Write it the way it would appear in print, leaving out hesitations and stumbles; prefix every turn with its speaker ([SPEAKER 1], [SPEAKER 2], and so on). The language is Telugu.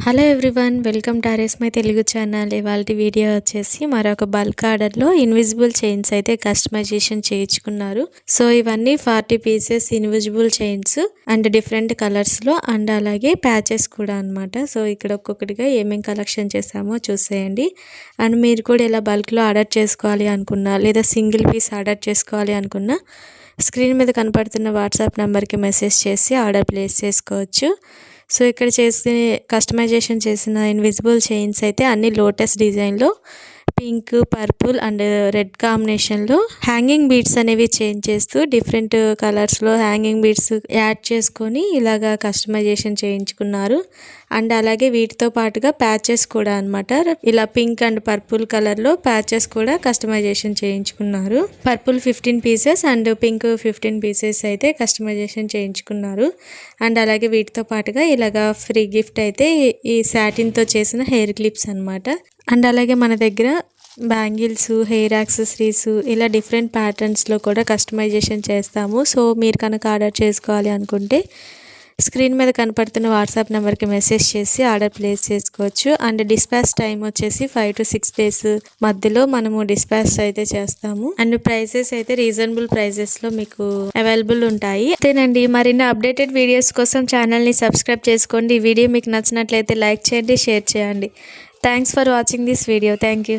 [SPEAKER 1] Hello everyone, welcome to RS my Telugu channel. ఇవాళ వీడియో వచ్చేసి మరొక బల్క్ ఆర్డర్లో ఇన్విజిబుల్ చైన్స్ అయితే కస్టమైజేషన్ చేయించుకున్నారు. సో ఇవన్నీ 40 pieces invisible chains and different కలర్స్లో అండ్ అలాగే ప్యాచెస్ కూడా అనమాట. సో ఇక్కడ ఒక్కొక్కటిగా ఏమేమి కలెక్షన్ చేసామో చూసేయండి. అండ్ మీరు కూడా ఇలా బల్క్లో ఆర్డర్ చేసుకోవాలి అనుకున్నా లేదా సింగిల్ పీస్ ఆర్డర్ చేసుకోవాలి అనుకున్నా స్క్రీన్ మీద కనపడుతున్న వాట్సాప్ నెంబర్కి మెసేజ్ చేసి ఆర్డర్ ప్లేస్ చేసుకోవచ్చు. సో ఇక్కడ కస్టమైజేషన్ చేసిన ఇన్విజిబుల్ చైన్స్ అయితే అన్ని లోటస్ డిజైన్లో పింక్, పర్పుల్ అండ్ రెడ్ కాంబినేషన్లో హ్యాంగింగ్ బీడ్స్ అనేవి చేంజ్ చేస్తూ డిఫరెంట్ కలర్స్లో హ్యాంగింగ్ బీడ్స్ యాడ్ చేసుకొని ఇలాగా కస్టమైజేషన్ చేయించుకున్నారు. అండ్ అలాగే వీటితో పాటుగా ప్యాచెస్ కూడా అనమాట. ఇలా పింక్ అండ్ పర్పుల్ కలర్లో ప్యాచెస్ కూడా కస్టమైజేషన్ చేయించుకున్నారు. Purple 15 pieces and pink 15 pieces అయితే కస్టమైజేషన్ చేయించుకున్నారు. అండ్ అలాగే వీటితో పాటుగా ఇలాగా ఫ్రీ గిఫ్ట్ అయితే ఈ సాటిన్తో చేసిన హెయిర్ క్లిప్స్ అనమాట. అండ్ అలాగే మన దగ్గర బ్యాంగిల్స్, హెయిర్ యాక్సెసరీస్ ఇలా డిఫరెంట్ ప్యాటర్న్స్లో కూడా కస్టమైజేషన్ చేస్తాము. సో మీరు కనుక ఆర్డర్ చేసుకోవాలి అనుకుంటే స్క్రీన్ మీద కనపడుతున్న వాట్సాప్ నెంబర్కి మెసేజ్ చేసి ఆర్డర్ ప్లేస్ చేసుకోవచ్చు. అండ్ డిస్పాచ్ టైం వచ్చేసి 5 to 6 days మధ్యలో మనము డిస్పాచ్ అయితే చేస్తాము. అండ్ ప్రైసెస్ అయితే రీజనబుల్ ప్రైజెస్లో మీకు అవైలబుల్ ఉంటాయి. అంతేనండి. మరిన్ని అప్డేటెడ్ వీడియోస్ కోసం ఛానల్ని సబ్స్క్రైబ్ చేసుకోండి. ఈ వీడియో మీకు నచ్చినట్లయితే లైక్ చేయండి, షేర్ చేయండి. Thanks for watching this video. Thank you.